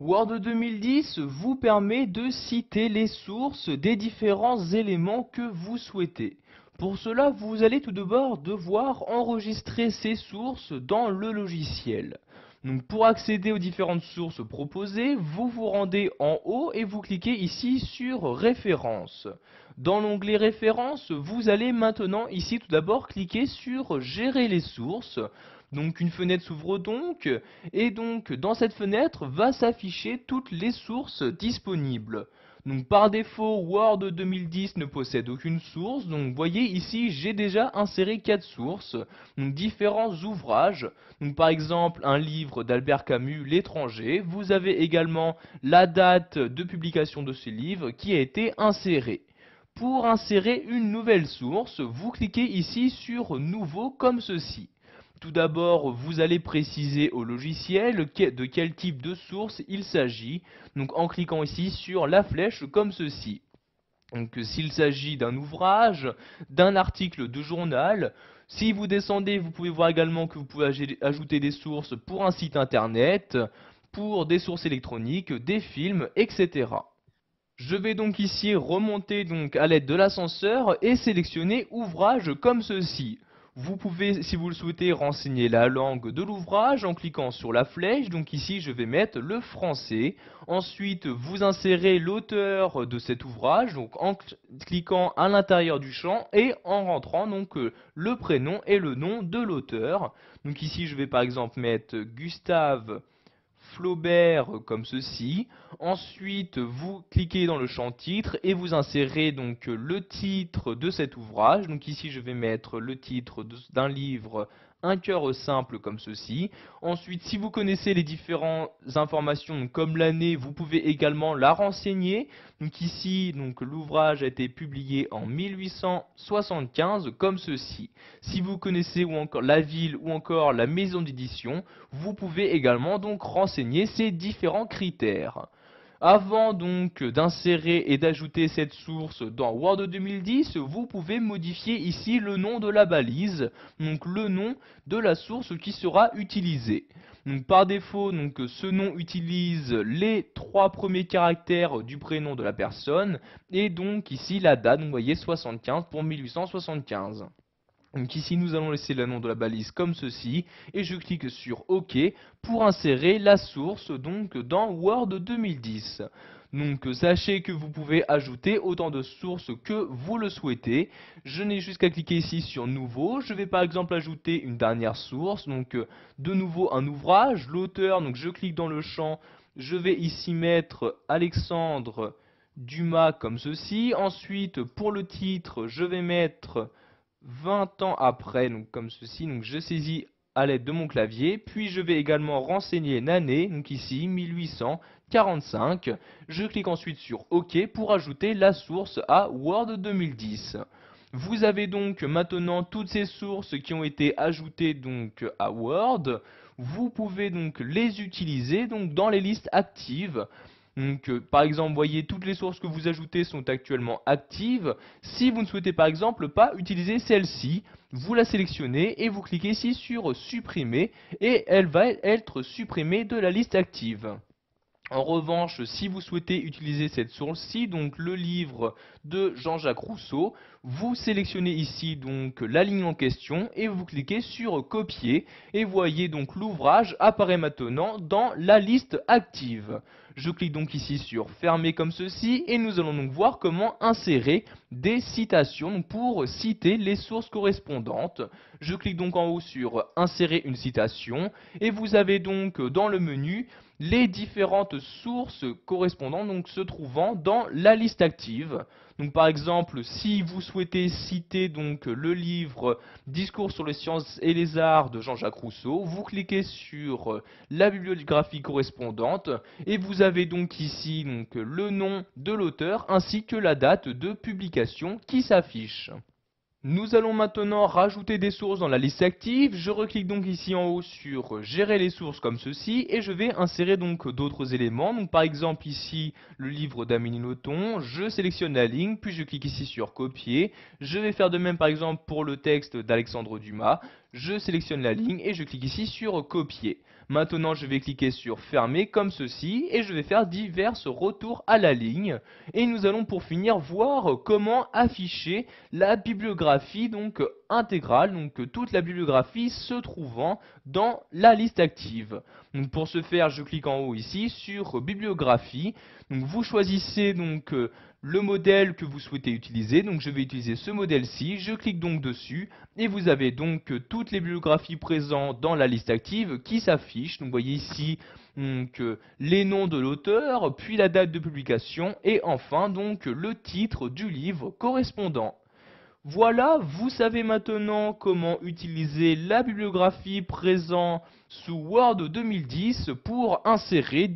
Word 2010 vous permet de citer les sources des différents éléments que vous souhaitez. Pour cela, vous allez tout d'abord devoir enregistrer ces sources dans le logiciel. Donc, pour accéder aux différentes sources proposées, vous vous rendez en haut et vous cliquez ici sur Références. Dans l'onglet Références, vous allez maintenant ici tout d'abord cliquer sur Gérer les sources. Donc une fenêtre s'ouvre donc, et donc dans cette fenêtre va s'afficher toutes les sources disponibles. Donc par défaut, Word 2010 ne possède aucune source, donc vous voyez ici j'ai déjà inséré 4 sources, donc différents ouvrages, donc par exemple un livre d'Albert Camus, L'étranger, vous avez également la date de publication de ce livre qui a été insérée. Pour insérer une nouvelle source, vous cliquez ici sur Nouveau comme ceci. Tout d'abord, vous allez préciser au logiciel de quel type de source il s'agit, donc en cliquant ici sur la flèche comme ceci. Donc s'il s'agit d'un ouvrage, d'un article de journal, si vous descendez, vous pouvez voir également que vous pouvez ajouter des sources pour un site internet, pour des sources électroniques, des films, etc. Je vais donc ici remonter donc à l'aide de l'ascenseur et sélectionner ouvrage comme ceci. Vous pouvez, si vous le souhaitez, renseigner la langue de l'ouvrage en cliquant sur la flèche. Donc ici, je vais mettre le français. Ensuite, vous insérez l'auteur de cet ouvrage, donc en cliquant à l'intérieur du champ et en rentrant donc le prénom et le nom de l'auteur. Donc ici, je vais par exemple mettre Gustave Flaubert comme ceci. Ensuite, vous cliquez dans le champ titre et vous insérez donc le titre de cet ouvrage. Donc ici, je vais mettre le titre d'un livre Un cœur simple comme ceci. Ensuite, si vous connaissez les différentes informations comme l'année, vous pouvez également la renseigner. Donc ici, donc l'ouvrage a été publié en 1875 comme ceci. Si vous connaissez ou encore la ville ou encore la maison d'édition, vous pouvez également donc renseigner ces différents critères. Avant donc d'insérer et d'ajouter cette source dans Word 2010, vous pouvez modifier ici le nom de la balise, donc le nom de la source qui sera utilisée. Donc par défaut, donc ce nom utilise les 3 premiers caractères du prénom de la personne et donc ici la date, donc vous voyez 75 pour 1875. Donc ici nous allons laisser le nom de la balise comme ceci et je clique sur OK pour insérer la source donc dans Word 2010. Donc sachez que vous pouvez ajouter autant de sources que vous le souhaitez. Je n'ai juste qu'à cliquer ici sur nouveau. Je vais par exemple ajouter une dernière source, donc de nouveau un ouvrage, l'auteur, donc je clique dans le champ, je vais ici mettre Alexandre Dumas comme ceci. Ensuite pour le titre je vais mettre 20 ans après, donc comme ceci, donc je saisis à l'aide de mon clavier, puis je vais également renseigner l'année, donc ici 1845. Je clique ensuite sur OK pour ajouter la source à Word 2010. Vous avez donc maintenant toutes ces sources qui ont été ajoutées donc à Word. Vous pouvez donc les utiliser donc dans les listes actives. Donc, par exemple, voyez, toutes les sources que vous ajoutez sont actuellement actives. Si vous ne souhaitez par exemple pas utiliser celle-ci, vous la sélectionnez et vous cliquez ici sur supprimer et elle va être supprimée de la liste active. En revanche, si vous souhaitez utiliser cette source-ci, donc le livre de Jean-Jacques Rousseau, vous sélectionnez ici donc la ligne en question et vous cliquez sur copier et voyez donc l'ouvrage apparaît maintenant dans la liste active. Je clique donc ici sur fermer comme ceci et nous allons donc voir comment insérer des citations pour citer les sources correspondantes. Je clique donc en haut sur insérer une citation et vous avez donc dans le menu les différentes sources correspondantes donc se trouvant dans la liste active. Donc par exemple, si vous souhaitez citer donc le livre Discours sur les sciences et les arts de Jean-Jacques Rousseau, vous cliquez sur la bibliographie correspondante et vous avez donc ici donc le nom de l'auteur ainsi que la date de publication qui s'affiche. Nous allons maintenant rajouter des sources dans la liste active. Je reclique donc ici en haut sur gérer les sources comme ceci et je vais insérer donc d'autres éléments. Donc par exemple ici le livre d'Amélie Nothomb, je sélectionne la ligne puis je clique ici sur copier. Je vais faire de même par exemple pour le texte d'Alexandre Dumas. Je sélectionne la ligne et je clique ici sur copier. Maintenant, je vais cliquer sur fermer comme ceci et je vais faire divers retours à la ligne. Et nous allons pour finir voir comment afficher la bibliographie donc intégrale, donc toute la bibliographie se trouvant dans la liste active. Donc pour ce faire, je clique en haut ici sur bibliographie. Donc vous choisissez donc le modèle que vous souhaitez utiliser. Donc je vais utiliser ce modèle-ci. Je clique donc dessus et vous avez donc toutes les bibliographies présentes dans la liste active qui s'affichent. Donc vous voyez ici donc les noms de l'auteur, puis la date de publication et enfin donc le titre du livre correspondant. Voilà, vous savez maintenant comment utiliser la bibliographie présente sous Word 2010 pour insérer